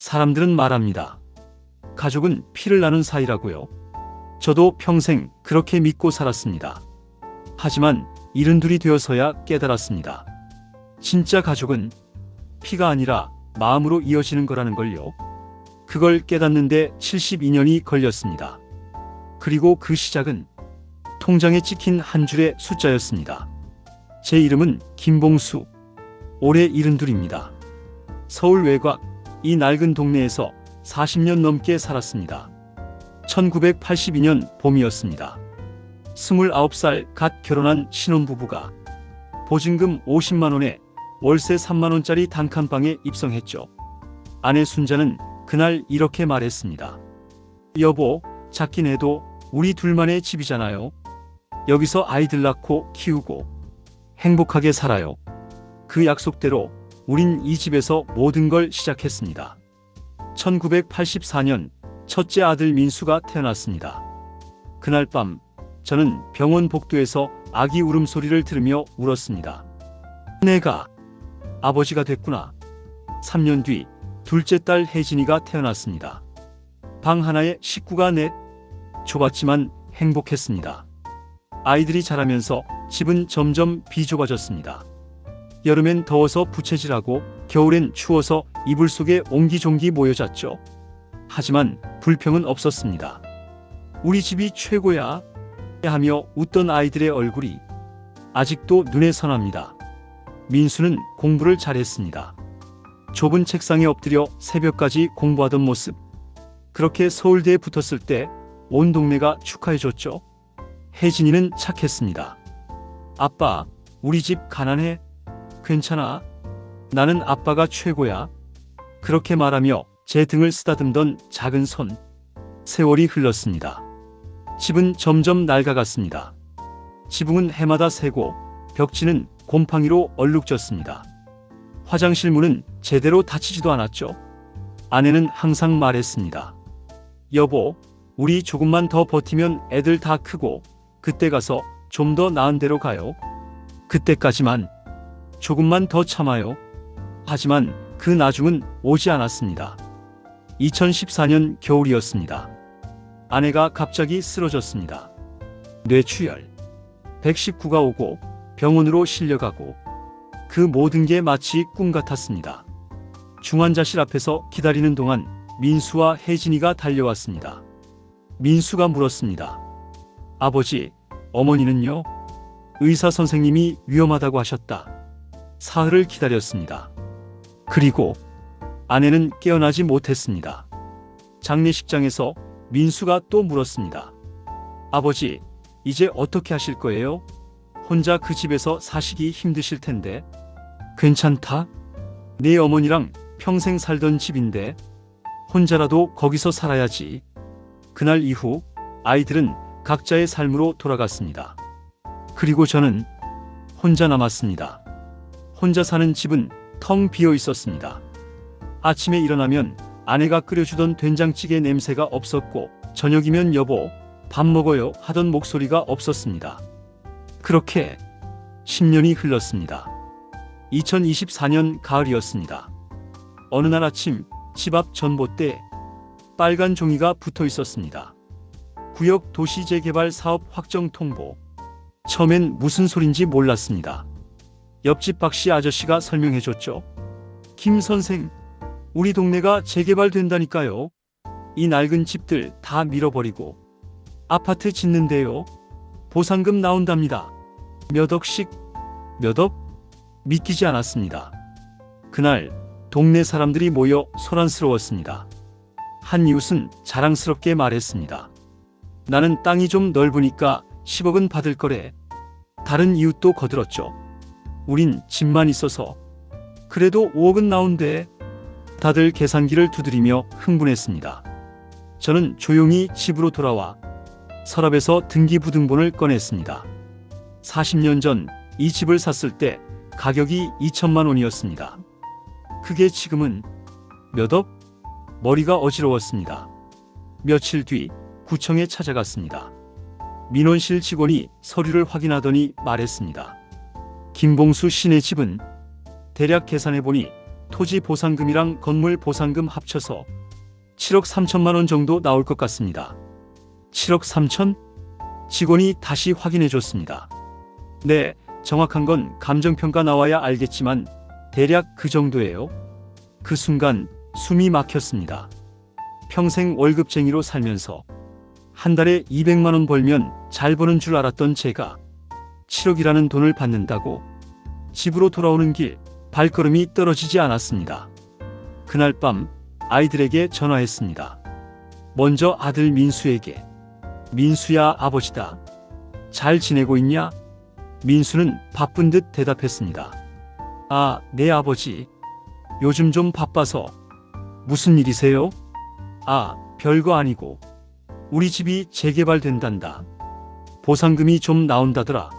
사람들은 말합니다. 가족은 피를 나눈 사이라고요. 저도 평생 그렇게 믿고 살았습니다. 하지만 72이 되어서야 깨달았습니다. 진짜 가족은 피가 아니라 마음으로 이어지는 거라는 걸요. 그걸 깨닫는데 72년이 걸렸습니다. 그리고 그 시작은 통장에 찍힌 한 줄의 숫자였습니다. 제 이름은 김봉수. 올해 72입니다. 서울 외곽 이 낡은 동네에서 40년 넘게 살았습니다. 1982년 봄이었습니다. 29살 갓 결혼한 신혼부부가 보증금 50만 원에 월세 3만 원짜리 단칸방에 입성했죠. 아내 순자는 그날 이렇게 말했습니다. 여보, 작긴 해도 우리 둘만의 집이잖아요. 여기서 아이들 낳고 키우고 행복하게 살아요. 그 약속대로 우린 이 집에서 모든 걸 시작했습니다. 1984년 첫째 아들 민수가 태어났습니다. 그날 밤 저는 병원 복도에서 아기 울음소리를 들으며 울었습니다. 내가 아버지가 됐구나. 3년 뒤 둘째 딸 혜진이가 태어났습니다. 방 하나에 식구가 넷. 좁았지만 행복했습니다. 아이들이 자라면서 집은 점점 비좁아졌습니다. 여름엔 더워서 부채질하고 겨울엔 추워서 이불 속에 옹기종기 모여 잤죠. 하지만 불평은 없었습니다. 우리 집이 최고야 하며 웃던 아이들의 얼굴이 아직도 눈에 선합니다. 민수는 공부를 잘했습니다. 좁은 책상에 엎드려 새벽까지 공부하던 모습. 그렇게 서울대에 붙었을 때 온 동네가 축하해줬죠. 혜진이는 착했습니다. 아빠, 우리 집 가난해? 괜찮아. 나는 아빠가 최고야. 그렇게 말하며 제 등을 쓰다듬던 작은 손. 세월이 흘렀습니다. 집은 점점 낡아갔습니다. 지붕은 해마다 새고 벽지는 곰팡이로 얼룩졌습니다. 화장실 문은 제대로 닫히지도 않았죠. 아내는 항상 말했습니다. 여보, 우리 조금만 더 버티면 애들 다 크고 그때 가서 좀 더 나은 데로 가요. 그때까지만 조금만 더 참아요. 하지만 그 나중은 오지 않았습니다. 2014년 겨울이었습니다. 아내가 갑자기 쓰러졌습니다. 뇌출혈. 119가 오고 병원으로 실려가고 그 모든 게 마치 꿈 같았습니다. 중환자실 앞에서 기다리는 동안 민수와 혜진이가 달려왔습니다. 민수가 물었습니다. 아버지, 어머니는요? 의사 선생님이 위험하다고 하셨다. 사흘을 기다렸습니다. 그리고 아내는 깨어나지 못했습니다. 장례식장에서 민수가 또 물었습니다. 아버지, 이제 어떻게 하실 거예요? 혼자 그 집에서 사시기 힘드실 텐데. 괜찮다? 네 어머니랑 평생 살던 집인데 혼자라도 거기서 살아야지. 그날 이후 아이들은 각자의 삶으로 돌아갔습니다. 그리고 저는 혼자 남았습니다. 혼자 사는 집은 텅 비어 있었습니다. 아침에 일어나면 아내가 끓여주던 된장찌개 냄새가 없었고 저녁이면 여보, 밥 먹어요 하던 목소리가 없었습니다. 그렇게 10년이 흘렀습니다. 2024년 가을이었습니다. 어느 날 아침 집 앞 전봇대에 빨간 종이가 붙어 있었습니다. 구역 도시재개발 사업 확정 통보. 처음엔 무슨 소린지 몰랐습니다. 옆집 박씨 아저씨가 설명해줬죠. 김 선생, 우리 동네가 재개발된다니까요. 이 낡은 집들 다 밀어버리고 아파트 짓는데요. 보상금 나온답니다. 몇 억씩. 몇 억? 믿기지 않았습니다. 그날 동네 사람들이 모여 소란스러웠습니다. 한 이웃은 자랑스럽게 말했습니다. 나는 땅이 좀 넓으니까 10억은 받을 거래. 다른 이웃도 거들었죠. 우린 집만 있어서. 그래도 5억은 나온대. 다들 계산기를 두드리며 흥분했습니다. 저는 조용히 집으로 돌아와 서랍에서 등기부등본을 꺼냈습니다. 40년 전 이 집을 샀을 때 가격이 2천만 원이었습니다. 그게 지금은 몇 억? 머리가 어지러웠습니다. 며칠 뒤 구청에 찾아갔습니다. 민원실 직원이 서류를 확인하더니 말했습니다. 김봉수 씨네 집은 대략 계산해보니 토지 보상금이랑 건물 보상금 합쳐서 7억 3천만 원 정도 나올 것 같습니다. 7억 3천? 직원이 다시 확인해 줬습니다. 네, 정확한 건 감정평가 나와야 알겠지만 대략 그 정도예요. 그 순간 숨이 막혔습니다. 평생 월급쟁이로 살면서 한 달에 200만 원 벌면 잘 버는 줄 알았던 제가 7억이라는 돈을 받는다고 집으로 돌아오는 길 발걸음이 떨어지지 않았습니다. 그날 밤 아이들에게 전화했습니다. 먼저 아들 민수에게. 민수야, 아버지다. 잘 지내고 있냐? 민수는 바쁜 듯 대답했습니다. 아, 네 아버지. 요즘 좀 바빠서. 무슨 일이세요? 아, 별거 아니고. 우리 집이 재개발된단다. 보상금이 좀 나온다더라.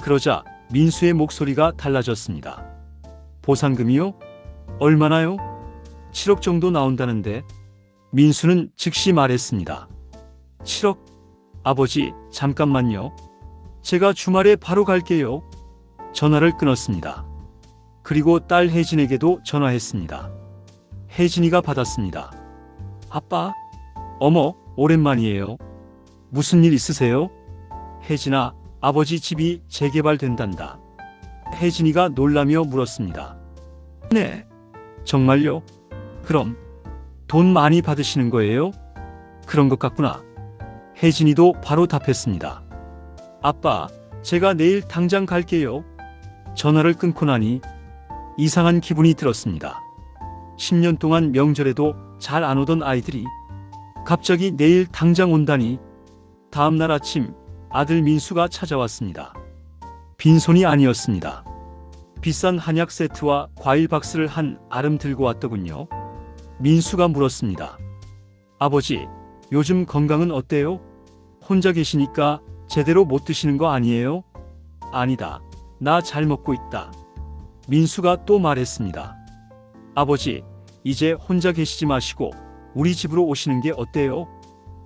그러자 민수의 목소리가 달라졌습니다. 보상금이요? 얼마나요? 7억 정도 나온다는데. 민수는 즉시 말했습니다. 7억? 아버지, 잠깐만요. 제가 주말에 바로 갈게요. 전화를 끊었습니다. 그리고 딸 혜진에게도 전화했습니다. 혜진이가 받았습니다. 아빠? 어머, 오랜만이에요. 무슨 일 있으세요? 혜진아, 아버지 집이 재개발된단다. 혜진이가 놀라며 물었습니다. 네, 정말요? 그럼 돈 많이 받으시는 거예요? 그런 것 같구나. 혜진이도 바로 답했습니다. 아빠, 제가 내일 당장 갈게요. 전화를 끊고 나니 이상한 기분이 들었습니다. 10년 동안 명절에도 잘 안 오던 아이들이 갑자기 내일 당장 온다니. 다음 날 아침 아들 민수가 찾아왔습니다. 빈손이 아니었습니다. 비싼 한약 세트와 과일 박스를 한 알음 들고 왔더군요. 민수가 물었습니다. 아버지, 요즘 건강은 어때요? 혼자 계시니까 제대로 못 드시는 거 아니에요? 아니다. 나 잘 먹고 있다. 민수가 또 말했습니다. 아버지, 이제 혼자 계시지 마시고 우리 집으로 오시는 게 어때요?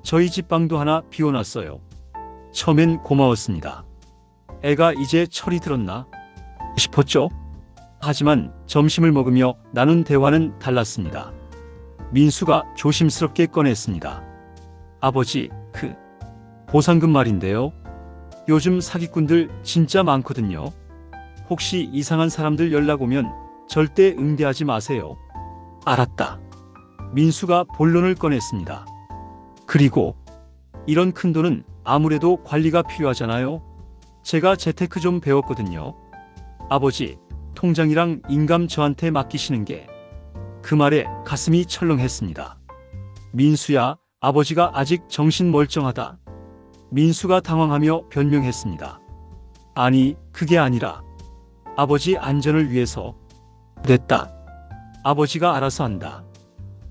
저희 집 방도 하나 비워놨어요. 처음엔 고마웠습니다. 애가 이제 철이 들었나 싶었죠? 하지만 점심을 먹으며 나눈 대화는 달랐습니다. 민수가 조심스럽게 꺼냈습니다. 아버지, 보상금 말인데요. 요즘 사기꾼들 진짜 많거든요. 혹시 이상한 사람들 연락 오면 절대 응대하지 마세요. 알았다. 민수가 본론을 꺼냈습니다. 그리고 이런 큰 돈은 아무래도 관리가 필요하잖아요. 제가 재테크 좀 배웠거든요. 아버지, 통장이랑 인감 저한테 맡기시는 게. 그 말에 가슴이 철렁했습니다. 민수야, 아버지가 아직 정신 멀쩡하다. 민수가 당황하며 변명했습니다. 아니, 그게 아니라 아버지 안전을 위해서. 됐다. 아버지가 알아서 한다.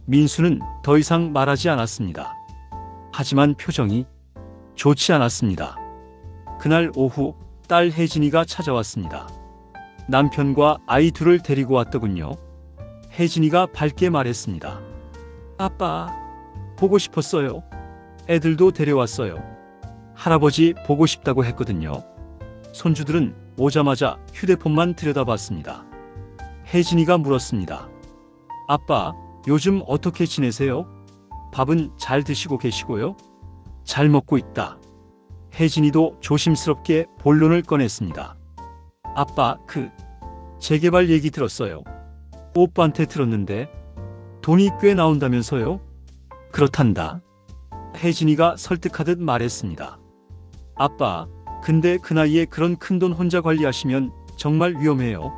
민수는 더 이상 말하지 않았습니다. 하지만 표정이 좋지 않았습니다. 그날 오후 딸 혜진이가 찾아왔습니다. 남편과 아이 둘을 데리고 왔더군요. 혜진이가 밝게 말했습니다. 아빠, 보고 싶었어요. 애들도 데려왔어요. 할아버지 보고 싶다고 했거든요. 손주들은 오자마자 휴대폰만 들여다봤습니다. 혜진이가 물었습니다. 아빠, 요즘 어떻게 지내세요? 밥은 잘 드시고 계시고요? 잘 먹고 있다. 혜진이도 조심스럽게 본론을 꺼냈습니다. 아빠, 재개발 얘기 들었어요. 오빠한테 들었는데 돈이 꽤 나온다면서요? 그렇단다. 혜진이가 설득하듯 말했습니다. 아빠, 근데 그 나이에 그런 큰 돈 혼자 관리하시면 정말 위험해요.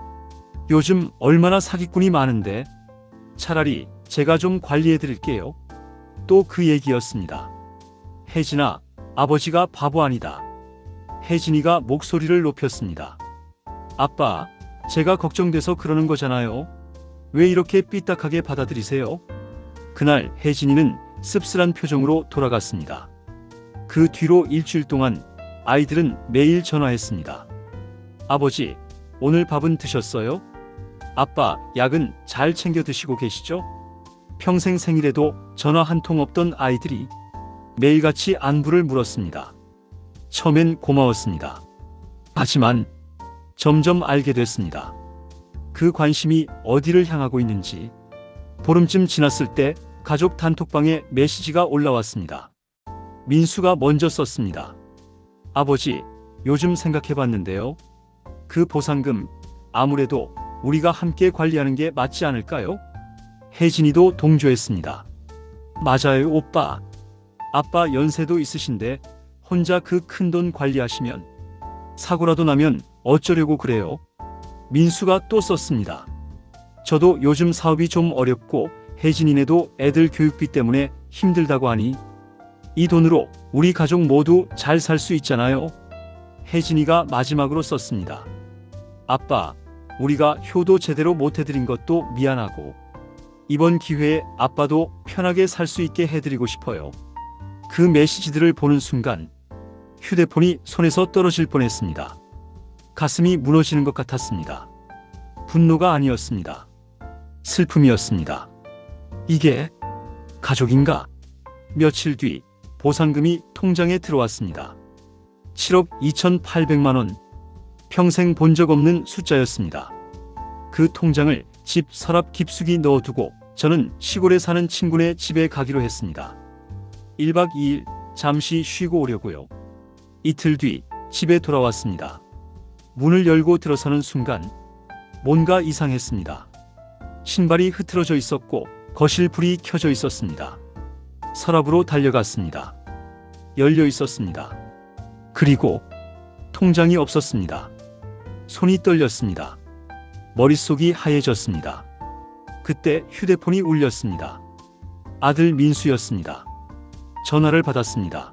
요즘 얼마나 사기꾼이 많은데. 차라리 제가 좀 관리해 드릴게요. 또 그 얘기였습니다. 혜진아, 아버지가 바보 아니다. 혜진이가 목소리를 높였습니다. 아빠, 제가 걱정돼서 그러는 거잖아요. 왜 이렇게 삐딱하게 받아들이세요? 그날 혜진이는 씁쓸한 표정으로 돌아갔습니다. 그 뒤로 일주일 동안 아이들은 매일 전화했습니다. 아버지, 오늘 밥은 드셨어요? 아빠, 약은 잘 챙겨 드시고 계시죠? 평생 생일에도 전화 한 통 없던 아이들이 매일같이 안부를 물었습니다. 처음엔 고마웠습니다. 하지만 점점 알게 됐습니다. 그 관심이 어디를 향하고 있는지. 보름쯤 지났을 때 가족 단톡방에 메시지가 올라왔습니다. 민수가 먼저 썼습니다. 아버지, 요즘 생각해봤는데요. 그 보상금 아무래도 우리가 함께 관리하는 게 맞지 않을까요? 혜진이도 동조했습니다. 맞아요, 오빠. 아빠 연세도 있으신데 혼자 그 큰돈 관리하시면 사고라도 나면 어쩌려고 그래요? 민수가 또 썼습니다. 저도 요즘 사업이 좀 어렵고 혜진이네도 애들 교육비 때문에 힘들다고 하니 이 돈으로 우리 가족 모두 잘 살 수 있잖아요. 혜진이가 마지막으로 썼습니다. 아빠, 우리가 효도 제대로 못 해드린 것도 미안하고 이번 기회에 아빠도 편하게 살 수 있게 해드리고 싶어요. 그 메시지들을 보는 순간 휴대폰이 손에서 떨어질 뻔했습니다. 가슴이 무너지는 것 같았습니다. 분노가 아니었습니다. 슬픔이었습니다. 이게 가족인가? 며칠 뒤 보상금이 통장에 들어왔습니다. 7억 2,800만 원. 평생 본 적 없는 숫자였습니다. 그 통장을 집 서랍 깊숙이 넣어두고 저는 시골에 사는 친구네 집에 가기로 했습니다. 1박 2일 잠시 쉬고 오려고요. 이틀 뒤 집에 돌아왔습니다. 문을 열고 들어서는 순간 뭔가 이상했습니다. 신발이 흐트러져 있었고 거실 불이 켜져 있었습니다. 서랍으로 달려갔습니다. 열려 있었습니다. 그리고 통장이 없었습니다. 손이 떨렸습니다. 머릿속이 하얘졌습니다. 그때 휴대폰이 울렸습니다. 아들 민수였습니다. 전화를 받았습니다.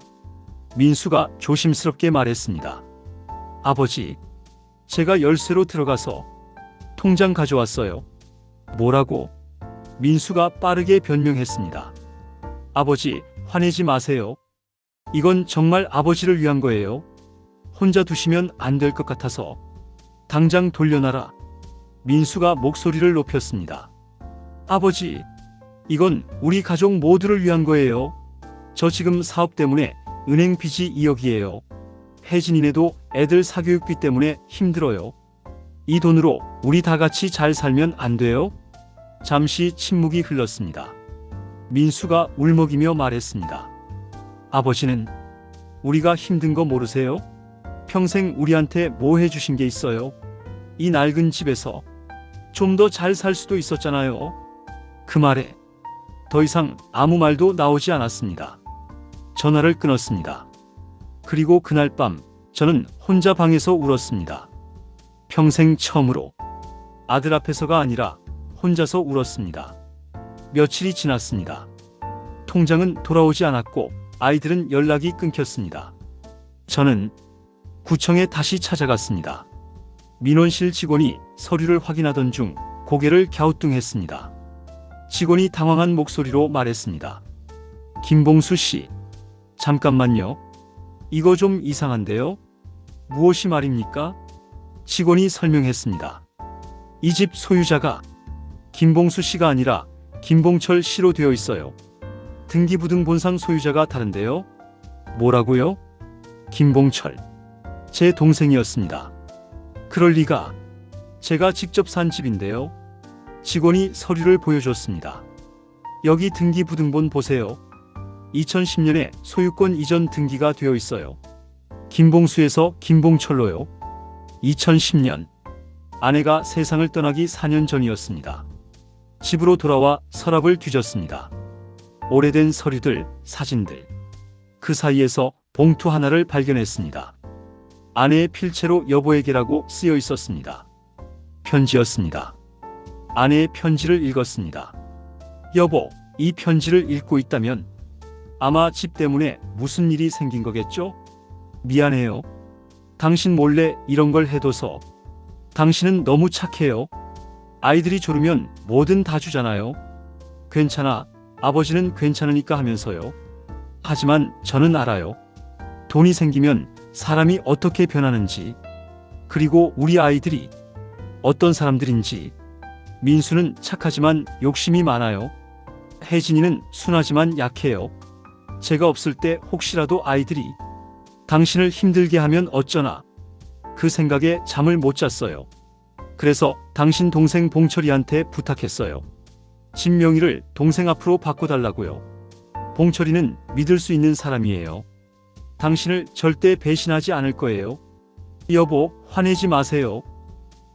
민수가 조심스럽게 말했습니다. 아버지, 제가 열쇠로 들어가서 통장 가져왔어요. 뭐라고? 민수가 빠르게 변명했습니다. 아버지, 화내지 마세요. 이건 정말 아버지를 위한 거예요. 혼자 두시면 안 될 것 같아서 당장 돌려놔라. 민수가 목소리를 높였습니다. 아버지, 이건 우리 가족 모두를 위한 거예요. 저 지금 사업 때문에 은행 빚이 2억이에요. 혜진이네도 애들 사교육비 때문에 힘들어요. 이 돈으로 우리 다 같이 잘 살면 안 돼요? 잠시 침묵이 흘렀습니다. 민수가 울먹이며 말했습니다. 아버지는 우리가 힘든 거 모르세요? 평생 우리한테 뭐 해주신 게 있어요? 이 낡은 집에서 좀 더 잘 살 수도 있었잖아요. 그 말에 더 이상 아무 말도 나오지 않았습니다. 전화를 끊었습니다. 그리고 그날 밤 저는 혼자 방에서 울었습니다. 평생 처음으로 아들 앞에서가 아니라 혼자서 울었습니다. 며칠이 지났습니다. 통장은 돌아오지 않았고 아이들은 연락이 끊겼습니다. 저는 구청에 다시 찾아갔습니다. 민원실 직원이 서류를 확인하던 중 고개를 갸우뚱했습니다. 직원이 당황한 목소리로 말했습니다. 김봉수 씨, 잠깐만요. 이거 좀 이상한데요? 무엇이 말입니까? 직원이 설명했습니다. 이 집 소유자가 김봉수 씨가 아니라 김봉철 씨로 되어 있어요. 등기부등본상 소유자가 다른데요? 뭐라고요? 김봉철. 제 동생이었습니다. 그럴 리가. 제가 직접 산 집인데요. 직원이 서류를 보여줬습니다. 여기 등기부등본 보세요. 2010년에 소유권 이전 등기가 되어 있어요. 김봉수에서 김봉철로요. 2010년. 아내가 세상을 떠나기 4년 전이었습니다. 집으로 돌아와 서랍을 뒤졌습니다. 오래된 서류들, 사진들. 그 사이에서 봉투 하나를 발견했습니다. 아내의 필체로 여보에게라고 쓰여 있었습니다. 편지였습니다. 아내의 편지를 읽었습니다. 여보, 이 편지를 읽고 있다면 아마 집 때문에 무슨 일이 생긴 거겠죠? 미안해요. 당신 몰래 이런 걸 해둬서. 당신은 너무 착해요. 아이들이 졸으면 뭐든 다 주잖아요. 괜찮아. 아버지는 괜찮으니까 하면서요. 하지만 저는 알아요. 돈이 생기면 사람이 어떻게 변하는지, 그리고 우리 아이들이 어떤 사람들인지. 민수는 착하지만 욕심이 많아요. 혜진이는 순하지만 약해요. 제가 없을 때 혹시라도 아이들이 당신을 힘들게 하면 어쩌나. 그 생각에 잠을 못 잤어요. 그래서 당신 동생 봉철이한테 부탁했어요. 집 명의를 동생 앞으로 바꿔달라고요. 봉철이는 믿을 수 있는 사람이에요. 당신을 절대 배신하지 않을 거예요. 여보, 화내지 마세요.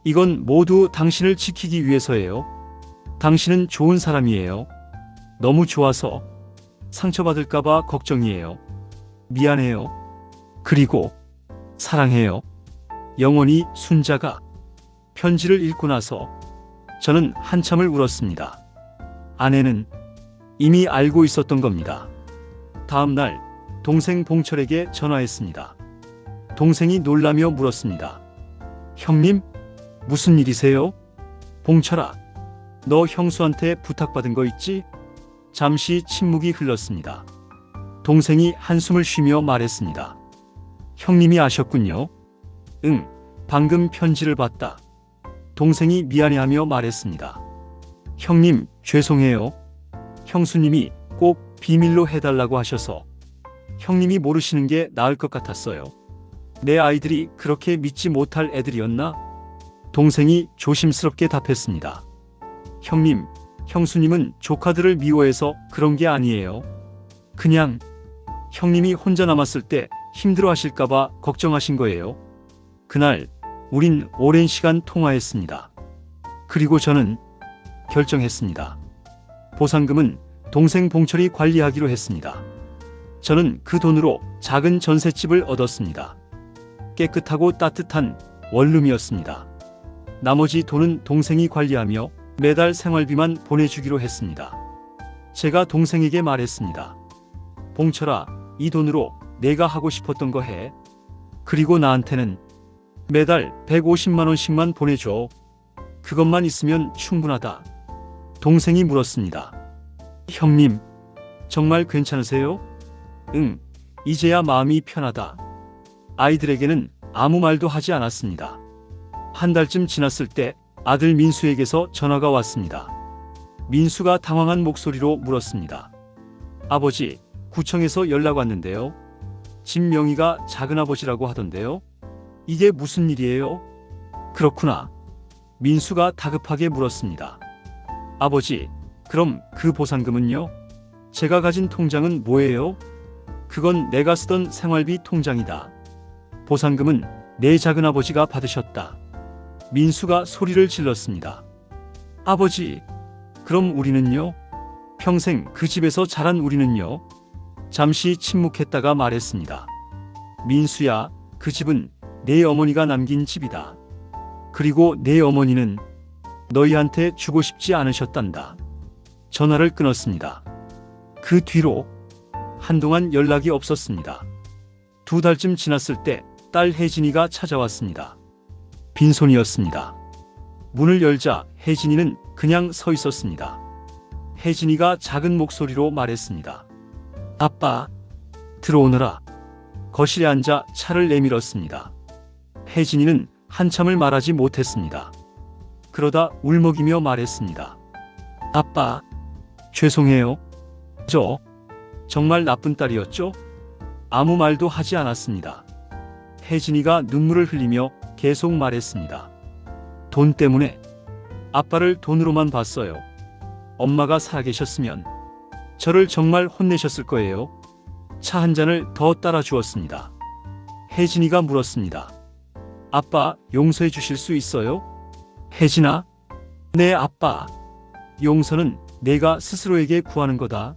이건 모두 당신을 지키기 위해서예요. 당신은 좋은 사람이에요. 너무 좋아서 상처받을까봐 걱정이에요. 미안해요. 그리고 사랑해요. 영원히 순자가 편지를 읽고 나서 저는 한참을 울었습니다. 아내는 이미 알고 있었던 겁니다. 다음 날 동생 봉철에게 전화했습니다. 동생이 놀라며 물었습니다. 형님, 무슨 일이세요? 봉철아, 너 형수한테 부탁받은 거 있지? 잠시 침묵이 흘렀습니다. 동생이 한숨을 쉬며 말했습니다. 형님이 아셨군요. 응, 방금 편지를 봤다. 동생이 미안해하며 말했습니다. 형님, 죄송해요. 형수님이 꼭 비밀로 해달라고 하셔서 형님이 모르시는 게 나을 것 같았어요. 내 아이들이 그렇게 믿지 못할 애들이었나? 동생이 조심스럽게 답했습니다. 형님, 형수님은 조카들을 미워해서 그런 게 아니에요. 그냥 형님이 혼자 남았을 때 힘들어하실까봐 걱정하신 거예요. 그날 우린 오랜 시간 통화했습니다. 그리고 저는 결정했습니다. 보상금은 동생 봉철이 관리하기로 했습니다. 저는 그 돈으로 작은 전셋집을 얻었습니다. 깨끗하고 따뜻한 원룸이었습니다. 나머지 돈은 동생이 관리하며 매달 생활비만 보내주기로 했습니다. 제가 동생에게 말했습니다. 봉철아, 이 돈으로 내가 하고 싶었던 거 해. 그리고 나한테는 매달 150만 원씩만 보내줘. 그것만 있으면 충분하다. 동생이 물었습니다. 형님, 정말 괜찮으세요? 응, 이제야 마음이 편하다. 아이들에게는 아무 말도 하지 않았습니다. 한 달쯤 지났을 때 아들 민수에게서 전화가 왔습니다. 민수가 당황한 목소리로 물었습니다. 아버지, 구청에서 연락 왔는데요. 집 명의가 작은아버지라고 하던데요. 이게 무슨 일이에요? 그렇구나. 민수가 다급하게 물었습니다. 아버지, 그럼 그 보상금은요? 제가 가진 통장은 뭐예요? 그건 내가 쓰던 생활비 통장이다. 보상금은 내 작은아버지가 받으셨다. 민수가 소리를 질렀습니다. 아버지, 그럼 우리는요? 평생 그 집에서 자란 우리는요? 잠시 침묵했다가 말했습니다. 민수야, 그 집은 내 어머니가 남긴 집이다. 그리고 내 어머니는 너희한테 주고 싶지 않으셨단다. 전화를 끊었습니다. 그 뒤로 한동안 연락이 없었습니다. 2달쯤 지났을 때 딸 혜진이가 찾아왔습니다. 빈손이었습니다. 문을 열자 혜진이는 그냥 서 있었습니다. 혜진이가 작은 목소리로 말했습니다. 아빠, 들어오너라. 거실에 앉아 차를 내밀었습니다. 혜진이는 한참을 말하지 못했습니다. 그러다 울먹이며 말했습니다. 아빠, 죄송해요. 저 정말 나쁜 딸이었죠? 아무 말도 하지 않았습니다. 혜진이가 눈물을 흘리며 계속 말했습니다. 돈 때문에 아빠를 돈으로만 봤어요. 엄마가 살아계셨으면 저를 정말 혼내셨을 거예요. 차 한 잔을 더 따라 주었습니다. 혜진이가 물었습니다. 아빠, 용서해 주실 수 있어요? 혜진아? 네, 아빠. 용서는 내가 스스로에게 구하는 거다.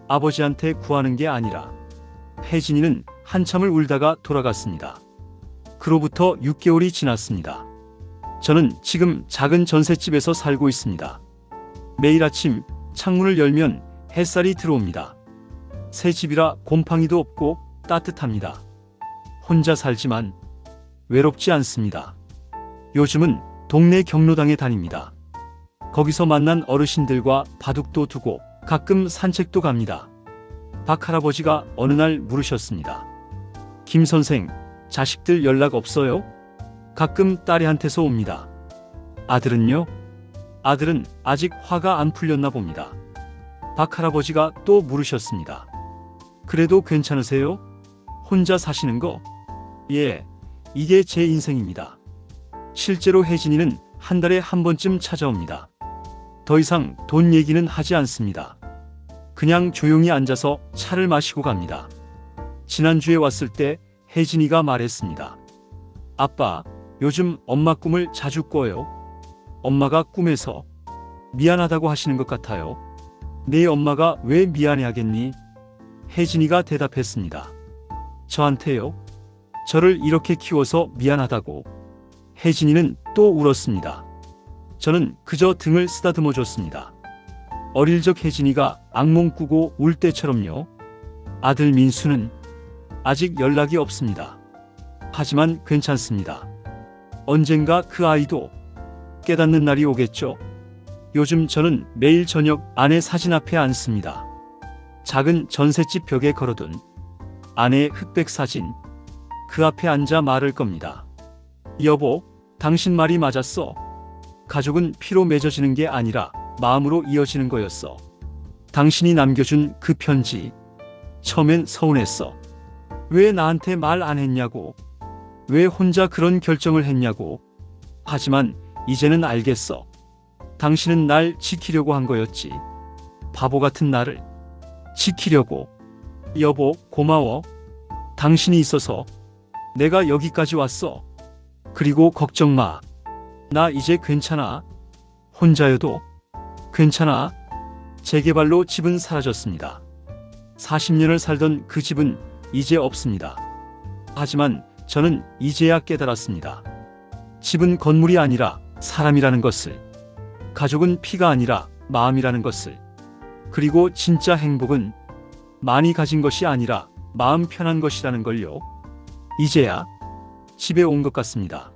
아버지한테 구하는 게 아니라. 혜진이는 한참을 울다가 돌아갔습니다. 그로부터 6개월이 지났습니다. 저는 지금 작은 전셋집에서 살고 있습니다. 매일 아침 창문을 열면 햇살이 들어옵니다. 새 집이라 곰팡이도 없고 따뜻합니다. 혼자 살지만 외롭지 않습니다. 요즘은 동네 경로당에 다닙니다. 거기서 만난 어르신들과 바둑도 두고 가끔 산책도 갑니다. 박 할아버지가 어느 날 물으셨습니다. 김 선생, 자식들 연락 없어요? 가끔 딸애한테서 옵니다. 아들은요? 아들은 아직 화가 안 풀렸나 봅니다. 박 할아버지가 또 물으셨습니다. 그래도 괜찮으세요? 혼자 사시는 거? 예, 이게 제 인생입니다. 실제로 혜진이는 한 달에 한 번쯤 찾아옵니다. 더 이상 돈 얘기는 하지 않습니다. 그냥 조용히 앉아서 차를 마시고 갑니다. 지난주에 왔을 때 혜진이가 말했습니다. 아빠, 요즘 엄마 꿈을 자주 꿔요. 엄마가 꿈에서 미안하다고 하시는 것 같아요. 내 엄마가 왜 미안해하겠니? 혜진이가 대답했습니다. 저한테요? 저를 이렇게 키워서 미안하다고. 혜진이는 또 울었습니다. 저는 그저 등을 쓰다듬어 줬습니다. 어릴 적 혜진이가 악몽 꾸고 울 때처럼요. 아들 민수는 아직 연락이 없습니다. 하지만 괜찮습니다. 언젠가 그 아이도 깨닫는 날이 오겠죠. 요즘 저는 매일 저녁 아내 사진 앞에 앉습니다. 작은 전셋집 벽에 걸어둔 아내의 흑백 사진. 그 앞에 앉아 말을 겁니다. 여보, 당신 말이 맞았어. 가족은 피로 맺어지는 게 아니라 마음으로 이어지는 거였어. 당신이 남겨준 그 편지. 처음엔 서운했어. 왜 나한테 말 안 했냐고. 왜 혼자 그런 결정을 했냐고. 하지만 이제는 알겠어. 당신은 날 지키려고 한 거였지. 바보 같은 나를 지키려고. 여보, 고마워. 당신이 있어서 내가 여기까지 왔어. 그리고 걱정 마. 나 이제 괜찮아. 혼자여도 괜찮아. 재개발로 집은 사라졌습니다. 40년을 살던 그 집은 이제 없습니다. 하지만 저는 이제야 깨달았습니다. 집은 건물이 아니라 사람이라는 것을. 가족은 피가 아니라 마음이라는 것을. 그리고 진짜 행복은 많이 가진 것이 아니라 마음 편한 것이라는 걸요. 이제야 집에 온 것 같습니다.